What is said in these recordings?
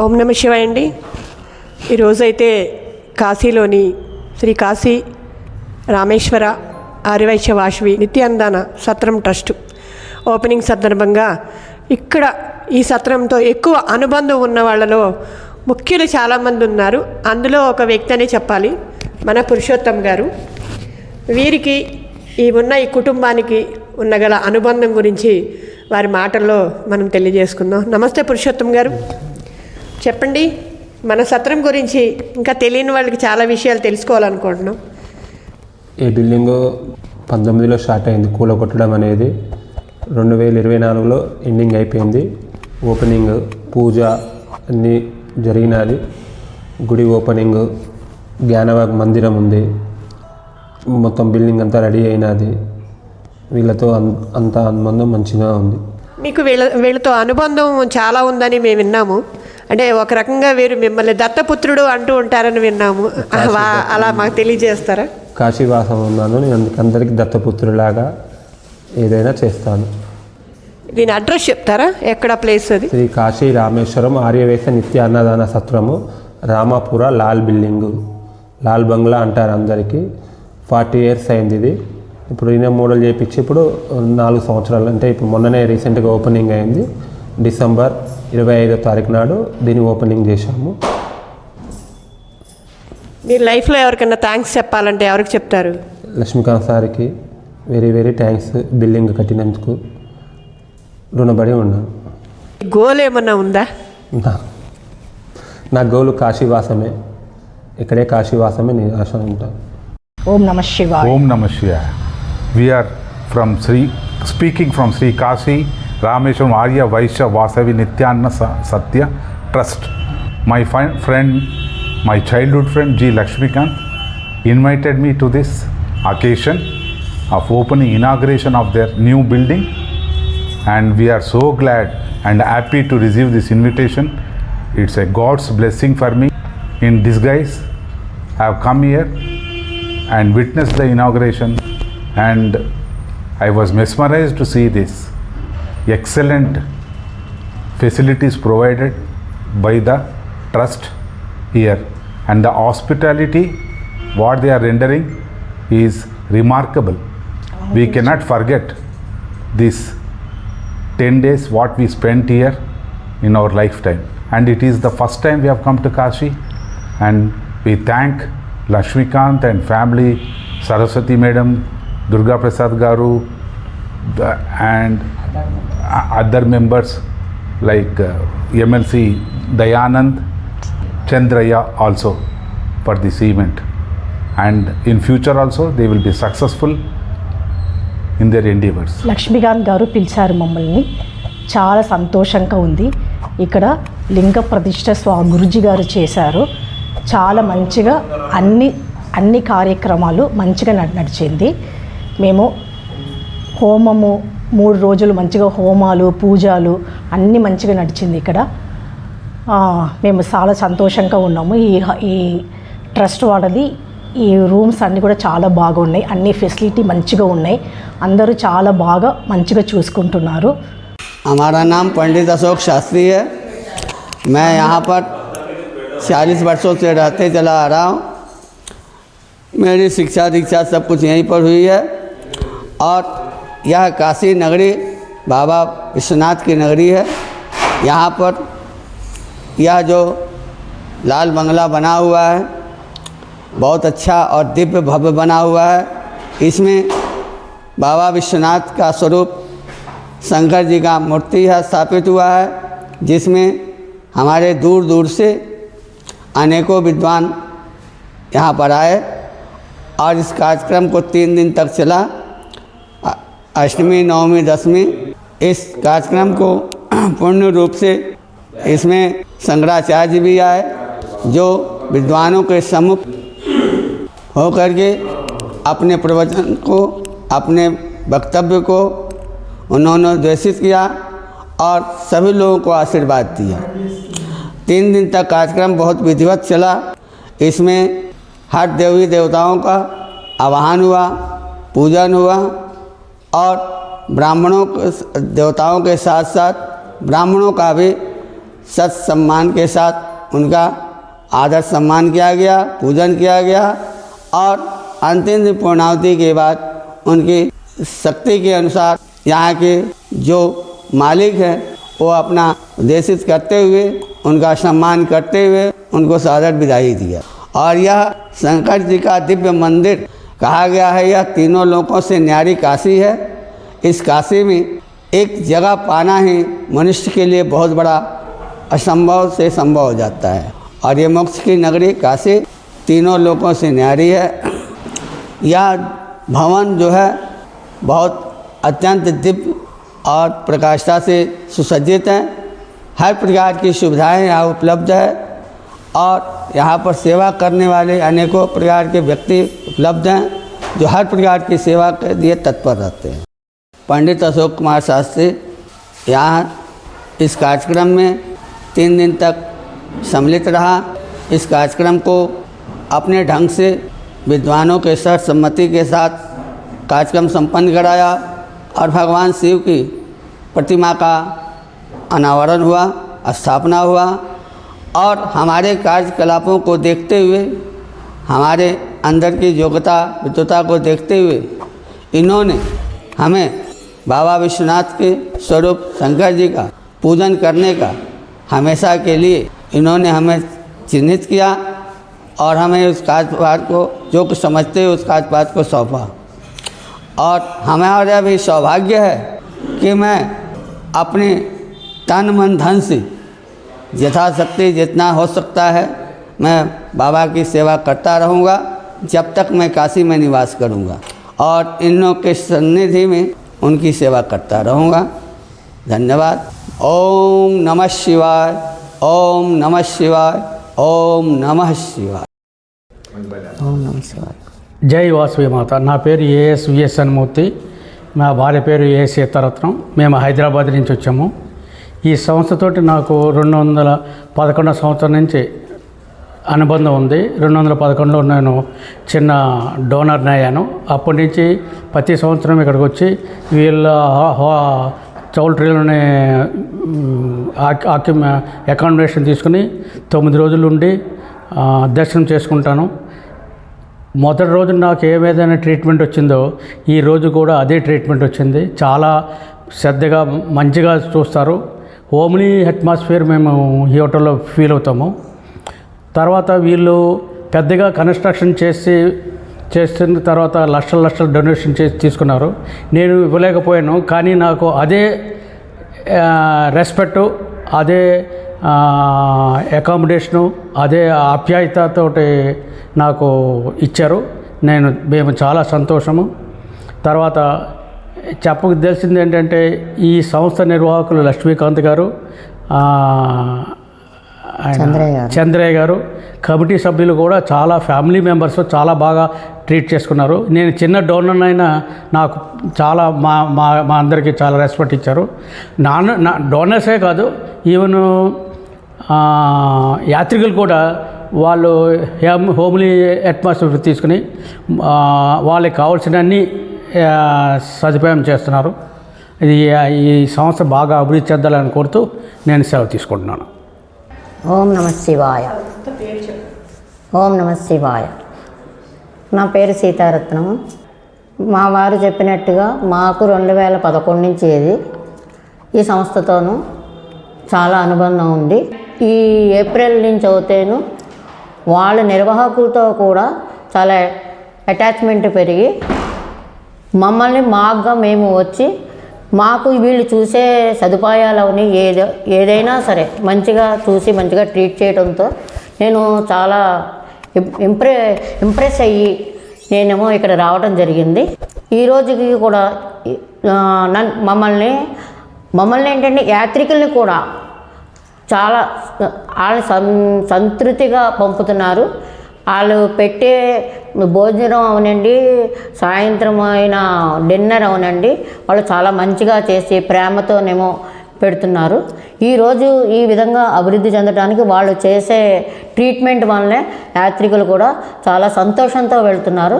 ఓం నమ శివాయ అండి. ఈరోజైతే కాశీలోని శ్రీ కాశీ రామేశ్వర ఆర్యవైశ్య వాసవి నిత్యాన్నదాన సత్రం ట్రస్ట్ ఓపెనింగ్ సందర్భంగా ఇక్కడ ఈ సత్రంతో ఎక్కువ అనుబంధం ఉన్న వాళ్ళలో ముఖ్యులు చాలామంది ఉన్నారు. అందులో ఒక వ్యక్తి అనే చెప్పాలి, మన పురుషోత్తం గారు. వీరికి ఈ కుటుంబానికి ఉన్నగల అనుబంధం గురించి వారి మాటల్లో మనం తెలియజేసుకుందాం. నమస్తే పురుషోత్తం గారు, చెప్పండి మన సత్రం గురించి. ఇంకా తెలియని వాళ్ళకి చాలా విషయాలు తెలుసుకోవాలనుకుంటున్నాం. ఈ బిల్డింగు 19లో స్టార్ట్ అయింది కూలగొట్టడం అనేది. 2024లో ఎండింగ్ అయిపోయింది. ఓపెనింగ్ పూజ అన్నీ జరిగినది. గుడి ఓపెనింగ్, జ్ఞానవాగ్ మందిరం ఉంది, మొత్తం బిల్డింగ్ అంతా రెడీ అయినది. వీళ్ళతో అంత అనుబంధం మంచిగా ఉంది. మీకు వీళ్ళతో అనుబంధం చాలా ఉందని మేము విన్నాము. అంటే ఒక రకంగా వీరు మిమ్మల్ని దత్తపుత్రుడు అంటూ ఉంటారని విన్నాము. అలా మాకు తెలియజేస్తారా? కాశీవాసం ఉన్నాను, నేను అందరికీ దత్తపుత్రులాగా ఏదైనా చేస్తాను. దీని అడ్రస్ చెప్తారా? ఎక్కడ ప్లేస్ అది? శ్రీ కాశీ రామేశ్వరం ఆర్యవైశ్య నిత్య అన్నదాన సత్రము, రామాపుర లాల్ బిల్డింగు, లాల్ బంగ్లా అంటారు అందరికీ. 40 years అయింది ఇది. ఇప్పుడు ఈయన మోడల్ చేయించి ఇప్పుడు 4 సంవత్సరాలు, అంటే ఇప్పుడు మొన్ననే రీసెంట్గా ఓపెనింగ్ అయింది. డిసెంబర్ 25వ తారీఖు నాడు దీన్ని ఓపెనింగ్ చేశాము. మీరు లైఫ్లో ఎవరికైనా థ్యాంక్స్ చెప్పాలంటే ఎవరికి చెప్తారు? లక్ష్మీకాంత్ సార్కి వెరీ వెరీ థ్యాంక్స్. బిల్డింగ్ కట్టినందుకు రుణపడి ఉన్నాను. గోల్ ఏమన్నా ఉందా? నా గోలు కాశీవాసమే. ఇక్కడే కాశీవాసమే నేను ఆశ ఉంటాను. ఓం నమ శివాయ. Om Namah Shivaya. We are speaking from Sri Kashi Rameshwaram Arya Vaishya Vasavi Nityanna Satya Trust. My friend, my childhood friend G. Lakshmikant invited me to this occasion of opening inauguration of their new building, and we are so glad and happy to receive this invitation. It's a God's blessing for me. In disguise, I have come here and witnessed the inauguration, and I was mesmerized to see this excellent facilities provided by the trust here, and the hospitality what they are rendering is remarkable. We cannot forget this 10 days what we spent here in our lifetime, and it is the first time we have come to Kashi, and we thank Lakshmikant and family, Saraswati Madam, Durga Prasad Garu, and other members like MLC Dayanand, Chandraya also for this event, and in future also they will be successful in their endeavors. Lakshmikanth గారు పిలిచారు మమ్మల్ని. చాలా సంతోషంగా ఉంది. ఇక్కడ లింగ ప్రతిష్ఠ గురుజీ గారు చేశారు. చాలా మంచిగా అన్ని కార్యక్రమాలు మంచిగా నడిచింది. మేము హోమము 3 రోజులు మంచిగా హోమాలు పూజలు అన్నీ మంచిగా నడిచింది. ఇక్కడ మేము చాలా సంతోషంగా ఉన్నాము. ఈ ట్రస్ట్ వాళ్ళది ఈ రూమ్స్ అన్నీ కూడా చాలా బాగున్నాయి. అన్ని ఫెసిలిటీ మంచిగా ఉన్నాయి. అందరూ చాలా బాగా మంచిగా చూసుకుంటున్నారు. हमारा नाम पंडित अशोक शास्त्री है. मैं यहाँ पर 40 वर्षों से रहते चला आ रहा हूँ. मेरी शिक्षा दीक्षा सब कुछ यहीं पर हुई है, और यह काशी नगरी बाबा विश्वनाथ की नगरी है. यहाँ पर यह जो लाल बंगला बना हुआ है बहुत अच्छा और दिव्य भव्य बना हुआ है. इसमें बाबा विश्वनाथ का स्वरूप शंकर जी का मूर्ति है स्थापित हुआ है, जिसमें हमारे दूर दूर से अनेकों विद्वान यहाँ पर आए, और इस कार्यक्रम को 3 दिन तक चला. अष्टमी, नवमी, दशमी. इस कार्यक्रम को पूर्ण रूप से इसमें शंकराचार्य जी भी आए, जो विद्वानों के सम्मुख होकर के अपने प्रवचन को, अपने वक्तव्य को उन्होंने उद्देशित किया और सभी लोगों को आशीर्वाद दिया. 3 दिन तक कार्यक्रम बहुत विधिवत चला. इसमें हर देवी देवताओं का आवाहन हुआ, पूजन हुआ, और ब्राह्मणों देवताओं के साथ साथ ब्राह्मणों का भी सत सम्मान के साथ उनका आदर सम्मान किया गया, पूजन किया गया और अंतिम दिन पूर्णाहुति के बाद उनकी शक्ति के अनुसार यहाँ के जो मालिक हैं वो अपना उद्देशित करते हुए उनका सम्मान करते हुए उनको सादर विदाई दिया। और यह शंकर जी का दिव्य मंदिर कहा गया है, यह तीनों लोकों से न्यारी काशी है। इस काशी में एक जगह पाना ही मनुष्य के लिए बहुत बड़ा असंभव से संभव हो जाता है। और ये मोक्ष की नगरी काशी तीनों लोकों से न्यारी है। यह भवन जो है बहुत अत्यंत दिव्य और प्रकाष्ठा से सुसज्जित है। हर प्रकार की सुविधाएं यहाँ उपलब्ध है और यहाँ पर सेवा करने वाले अनेकों प्रकार के व्यक्ति उपलब्ध हैं जो हर प्रकार की सेवा के लिए तत्पर रहते हैं। पंडित अशोक कुमार शास्त्री यहाँ इस कार्यक्रम में 3 दिन तक सम्मिलित रहा। इस कार्यक्रम को अपने ढंग से विद्वानों के सर्वसम्मति के साथ कार्यक्रम संपन्न कराया और भगवान शिव की प्रतिमा का अनावरण हुआ, स्थापना हुआ। और हमारे कार्यकलापों को देखते हुए, हमारे अंदर की योग्यता विद्वता को देखते हुए इन्होंने हमें बाबा विश्वनाथ के स्वरूप शंकर जी का पूजन करने का हमेशा के लिए इन्होंने हमें चिन्हित किया और हमें उस कार्यभार को जो कुछ समझते हुए उस कार्यभार को सौंपा। और हमारा भी सौभाग्य है कि मैं अपने तन मन धन से यथाशक्ति जितना हो सकता है मैं बाबा की सेवा करता रहूँगा जब तक मैं काशी में निवास करूँगा और इन लोगों के सन्निधि में उनकी सेवा करता रहूँगा। धन्यवाद। ओम नमः शिवाय, ओम नमः शिवाय, ओम नमः शिवाय। ఓం నమః శివాయ. జై వాసవి మాత. నా పేరు ఏఎస్ విఎస్ఎన్ మూర్తి, మా భార్య పేరు ఏఎస్ సీతారత్నం. మేము హైదరాబాద్ నుంచి వచ్చాము. ఈ సంస్థతోటి నాకు 2011 సంవత్సరం నుంచి అనుబంధం ఉంది. 2011లో నేను చిన్న డోనర్ని అయ్యాను. అప్పటి నుంచి ప్రతి సంవత్సరం ఇక్కడికి వచ్చి వీళ్ళ చౌల్ట్రీలోనే అకామిడేషన్ తీసుకుని 9 రోజులు ఉండి దర్శనం చేసుకుంటాను. మొదటి రోజు నాకు ఏదైనా ట్రీట్మెంట్ వచ్చిందో ఈ రోజు కూడా అదే ట్రీట్మెంట్ వచ్చింది. చాలా శ్రద్ధగా మంచిగా చూస్తారు. హోమ్లీ అట్మాస్ఫియర్ మేము ఈ హోటల్లో ఫీల్ అవుతాము. తర్వాత వీళ్ళు పెద్దగా కన్స్ట్రక్షన్ చేస్తున్న తర్వాత లక్షల డొనేషన్ చేసి తీసుకున్నారు. నేను ఇవ్వలేకపోయాను, కానీ నాకు అదే రెస్పెక్టు, అదే అకామిడేషను, అదే ఆప్యాయతతోటి నాకు ఇచ్చారు. మేము చాలా సంతోషము. తర్వాత తెలిసింది ఏంటంటే ఈ సంస్థ నిర్వాహకులు లక్ష్మీకాంత్ గారు, చంద్రయ్య గారు, కమిటీ సభ్యులు కూడా చాలా ఫ్యామిలీ మెంబర్స్ చాలా బాగా ట్రీట్ చేసుకున్నారు. నేను చిన్న డోనర్ అయినా నాకు చాలా మా అందరికీ చాలా రెస్పెక్ట్ ఇచ్చారు. డోనర్సే కాదు, ఈవెన్ యాత్రికులు కూడా వాళ్ళు హోమ్లీ అట్మాస్ఫియర్ తీసుకుని వాళ్ళకి కావాల్సిన అన్ని సదుపాయం చేస్తున్నారు. ఈ సంస్థ బాగా అభివృద్ధి చెందాలని కోరుతూ నేను సెలవు తీసుకుంటున్నాను. ఓం నమ శివాయ. ఓం నమ శివాయ. నా పేరు సీతారత్నము. మా వారు చెప్పినట్టుగా మాకు 2011 నుంచి ఈ సంస్థతోనూ చాలా అనుబంధం ఉంది. ఈ ఏప్రిల్ నుంచి అవుతేను వాళ్ళ నిర్వాహకులతో కూడా చాలా అటాచ్మెంట్ పెరిగి మమ్మల్ని మాగ్గా మేము వచ్చి మాకు వీళ్ళు చూసే సదుపాయాలని ఏదైనా సరే మంచిగా చూసి మంచిగా ట్రీట్ చేయడంతో నేను చాలా ఇంప్రెస్ అయ్యి నేనేమో ఇక్కడ రావడం జరిగింది. ఈ రోజుకి కూడా మమ్మల్ని ఏంటంటే యాత్రికుల్ని కూడా చాలా వాళ్ళు సంతృప్తిగా పంపుతున్నారు. వాళ్ళు పెట్టే భోజనం అవనండి, సాయంత్రం అయిన డిన్నర్ అవనండి, వాళ్ళు చాలా మంచిగా చేసి ప్రేమతోనేమో పెడుతున్నారు. ఈరోజు ఈ విధంగా అభివృద్ధి చెందడానికి వాళ్ళు చేసే ట్రీట్మెంట్ వల్లనే యాత్రికులు కూడా చాలా సంతోషంతో వెళ్తున్నారు.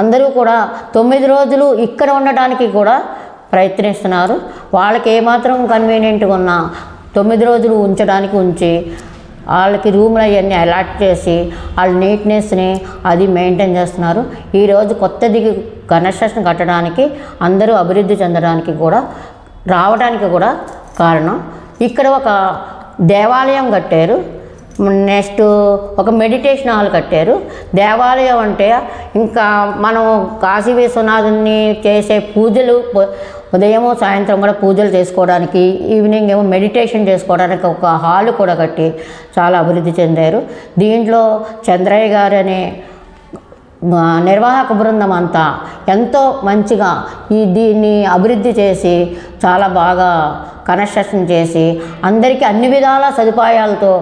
అందరూ కూడా 9 రోజులు ఇక్కడ ఉండటానికి కూడా ప్రయత్నిస్తున్నారు. వాళ్ళకి ఏమాత్రం కన్వీనియంట్గా ఉన్నా 9 రోజులు ఉంచడానికి ఉంచి వాళ్ళకి రూమ్లు అవన్నీ అలాట్ చేసి వాళ్ళ నీట్నెస్ని అది మెయింటైన్ చేస్తున్నారు. ఈరోజు కొత్తది కన్స్ట్రక్షన్ కట్టడానికి అందరూ అభివృద్ధి చెందడానికి కూడా రావడానికి కూడా కారణం. ఇక్కడ ఒక దేవాలయం కట్టారు, నెక్స్ట్ ఒక మెడిటేషన్ హాల్ కట్టారు. దేవాలయం అంటే ఇంకా మనం కాశీ విశ్వనాథుని చేసే పూజలు ఉదయము సాయంత్రం కూడా పూజలు చేసుకోవడానికి, ఈవినింగ్ ఏమో మెడిటేషన్ చేసుకోవడానికి ఒక హాల్ కూడా కట్టి చాలా అభివృద్ధి చెందారు. దీంట్లో చంద్రయ్య గారు అనే నిర్వాహక బృందం అంతా ఎంతో మంచిగా దీన్ని అభివృద్ధి చేసి చాలా బాగా కన్స్ట్రక్షన్ చేసి అందరికీ అన్ని విధాల సదుపాయాలతో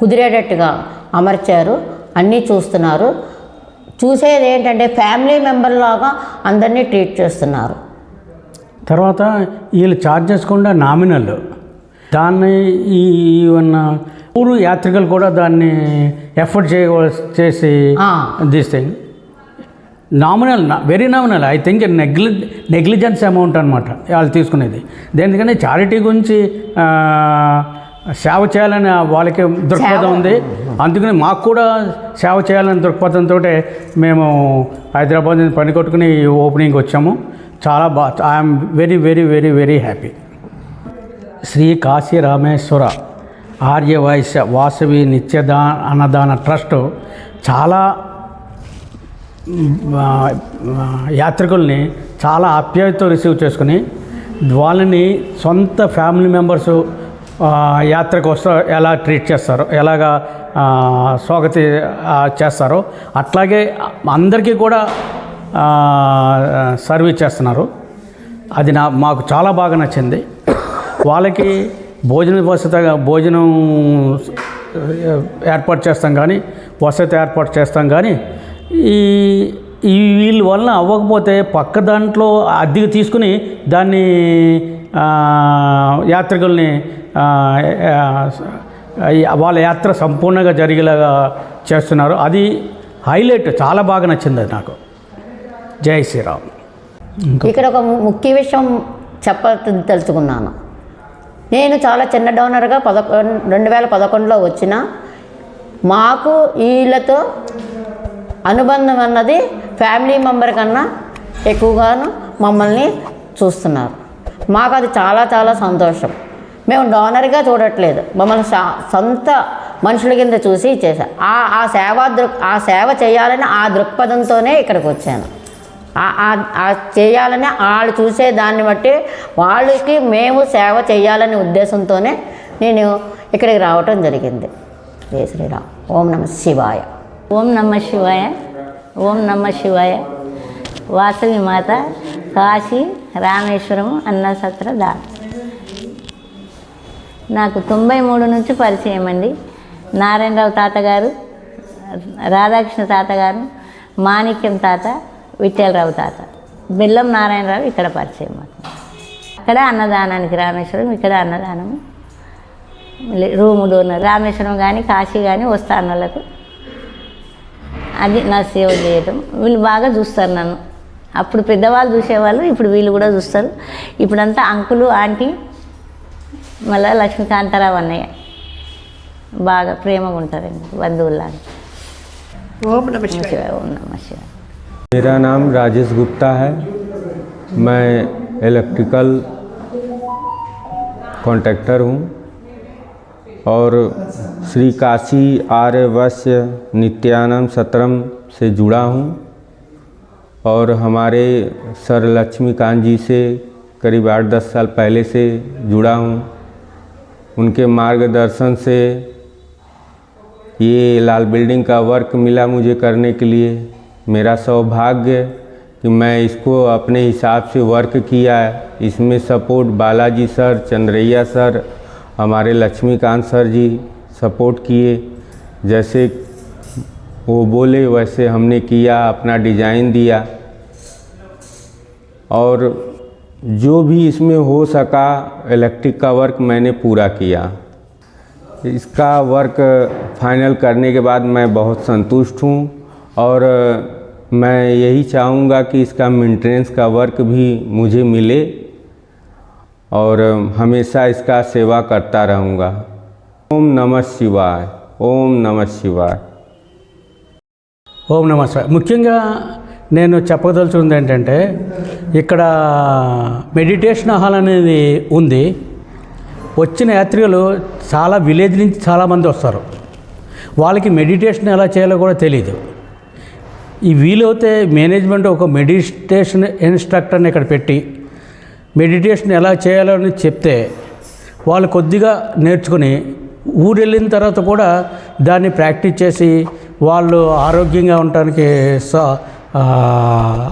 కుదిరేటట్టుగా అమర్చారు. అన్నీ చూస్తున్నారు. చూసేది ఏంటంటే ఫ్యామిలీ మెంబర్ లాగా అందరినీ ట్రీట్ చేస్తున్నారు. తర్వాత వీళ్ళు ఛార్జెస్ కూడా నామినల్. దాన్ని ఈవెన్ ఊరు యాత్రికులు కూడా దాన్ని ఎఫర్ట్ చేసి this thing nominal, very nominal. I think negligence amount అనమాట వాళ్ళు తీసుకునేది. దేనికని చారిటీ గురించి సేవ చేయాలని వాళ్ళకి దృక్పథం ఉంది. అందుకని మాకు కూడా సేవ చేయాలని దృక్పథంతో మేము హైదరాబాద్ నుంచి పని కొట్టుకుని ఓపెనింగ్కి వచ్చాము. చాలా బాగా I'm very very very very happy. Shri Kashi Rameshwara Aryavaishya Vasavi Annadana trust చాలా యాత్రికుల్ని చాలా ఆప్యాయతతో రిసీవ్ చేసుకుని వాళ్ళని సొంత ఫ్యామిలీ మెంబర్సు యాత్రకు వస్తా ఎలా ట్రీట్ చేస్తారో, ఎలాగా స్వాగతి చేస్తారో అట్లాగే అందరికీ కూడా సర్వీస్ చేస్తున్నారు. అది మాకు చాలా బాగా నచ్చింది. వాళ్ళకి భోజనం ఏర్పాటు చేస్తాం కానీ, వసతి ఏర్పాటు చేస్తాం కానీ ఈ వీళ్ళ వల్ల అవ్వకపోతే పక్క దాంట్లో అద్దెకు తీసుకుని దాన్ని యాత్రికుల్ని వాళ్ళ యాత్ర సంపూర్ణంగా జరిగేలాగా చేస్తున్నారు. అది హైలైట్, చాలా బాగా నచ్చింది అది నాకు. జై శ్రీరామ్. ఇక్కడ ఒక ముఖ్య విషయం తెలుసుకున్నాను. నేను చాలా చిన్న డోనర్గా 2011లో వచ్చిన మాకు వీళ్ళతో అనుబంధం అన్నది ఫ్యామిలీ మెంబర్ కన్నా ఎక్కువగాను మమ్మల్ని చూస్తున్నారు. మాకు అది చాలా చాలా సంతోషం. మేము డోనర్గా చూడట్లేదు, మమ్మల్ని సొంత మనుషుల కింద చూసి చేశాను. ఆ సేవ చేయాలని ఆ దృక్పథంతోనే ఇక్కడికి వచ్చాను. చేయాలని వాళ్ళు చూసే దాన్ని బట్టి వాళ్ళకి మేము సేవ చేయాలనే ఉద్దేశంతోనే నేను ఇక్కడికి రావటం జరిగింది. జై శ్రీరామ్. ఓం నమ శివాయ. ఓం నమ శివాయ. ఓం నమ శివాయ. వాసవి మాత కాశీ రామేశ్వరం అన్నసత్ర దాన్. నాకు 93 నుంచి పరిచయం అండి. నారాయణరావు తాతగారు, రాధాకృష్ణ తాతగారు, మాణిక్యం తాత, విఠలరావు తాత, బెల్లం నారాయణరావు ఇక్కడ పరిచయం. ఇక్కడ అన్నదానానికి రామేశ్వరం, ఇక్కడ అన్నదానం, రూము డోనర్. రామేశ్వరం కానీ కాశీ కానీ వస్తాను వాళ్ళకు. అది నా సేవ చేయటం. వీళ్ళు బాగా చూస్తారు నన్ను. అప్పుడు పెద్దవాళ్ళు చూసేవాళ్ళు, ఇప్పుడు వీళ్ళు కూడా చూస్తారు. ఇప్పుడంతా అంకులు ఆంటీ మళ్ళీ లక్ష్మీకాంతారావు అన్నయ్య బాగా ప్రేమగా ఉంటారండి, బంధువుల్లాగా. ఓం నమ శివాయ. ఓం నమ శివాయ. मेरा नाम राजेश गुप्ता है। मैं इलेक्ट्रिकल कॉन्ट्रैक्टर हूँ और श्री काशी आर्यवैश्य नित्यानंद सत्रम से जुड़ा हूँ और हमारे सर लक्ष्मीकांत जी से करीब 8-10 साल पहले से जुड़ा हूँ। उनके मार्गदर्शन से ये लाल बिल्डिंग का वर्क मिला मुझे करने के लिए। मेरा सौभाग्य कि मैं इसको अपने हिसाब से वर्क किया है। इसमें support Balaji sir, Chandraiah sir, हमारे लक्ष्मीकांत सर जी सपोर्ट किए। जैसे वो बोले वैसे हमने किया, अपना डिज़ाइन दिया और जो भी इसमें हो सका इलेक्ट्रिक का वर्क मैंने पूरा किया। इसका वर्क फाइनल करने के बाद मैं बहुत संतुष्ट हूँ और मैं यही चाहूँगा कि इसका मेंटेनेंस का वर्क भी मुझे मिले और हमेशा इसका सेवा करता रहूँगा। ओम नमः शिवाय, ओम नमः शिवाय। ఓం నమః శివాయ. ముఖ్యంగా నేను చెప్పదలుచుకుంది ఏంటంటే ఇక్కడ మెడిటేషన్ హాల్ అనేది ఉంది. వచ్చిన యాత్రికులు చాలా విలేజ్ నుంచి చాలామంది వస్తారు. వాళ్ళకి మెడిటేషన్ ఎలా చేయాలో కూడా తెలియదు. ఈ వీలైతే మేనేజ్మెంట్ ఒక మెడిటేషన్ ఇన్స్ట్రక్టర్ని ఇక్కడ పెట్టి మెడిటేషన్ ఎలా చేయాలో అని చెప్తే వాళ్ళు కొద్దిగా నేర్చుకుని ఊరు వెళ్ళిన తర్వాత కూడా దాన్ని ప్రాక్టీస్ చేసి వాళ్ళు ఆరోగ్యంగా ఉండటానికి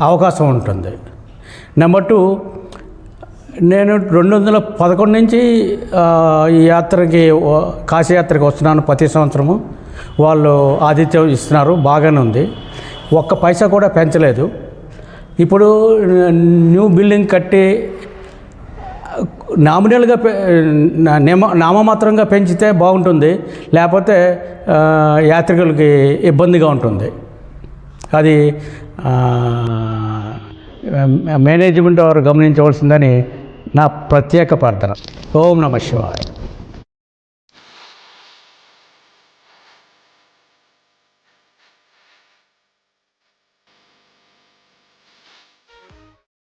అవకాశం ఉంటుంది. నెంబర్ 2, నేను 2011 నుంచి ఈ యాత్రకి కాశీయాత్రకి వస్తున్నాను ప్రతి సంవత్సరము. వాళ్ళు ఆతిథ్యం ఇస్తున్నారు, బాగానే ఉంది. ఒక్క పైసా కూడా పెంచలేదు. ఇప్పుడు న్యూ బిల్డింగ్ కట్టి నామినల్గా నామమాత్రంగా పెంచితే బాగుంటుంది, లేకపోతే యాత్రికులకి ఇబ్బందిగా ఉంటుంది. అది మేనేజ్మెంట్ వారు గమనించవలసిందని నా ప్రత్యేక ప్రార్థన. ఓం నమః శివాయ.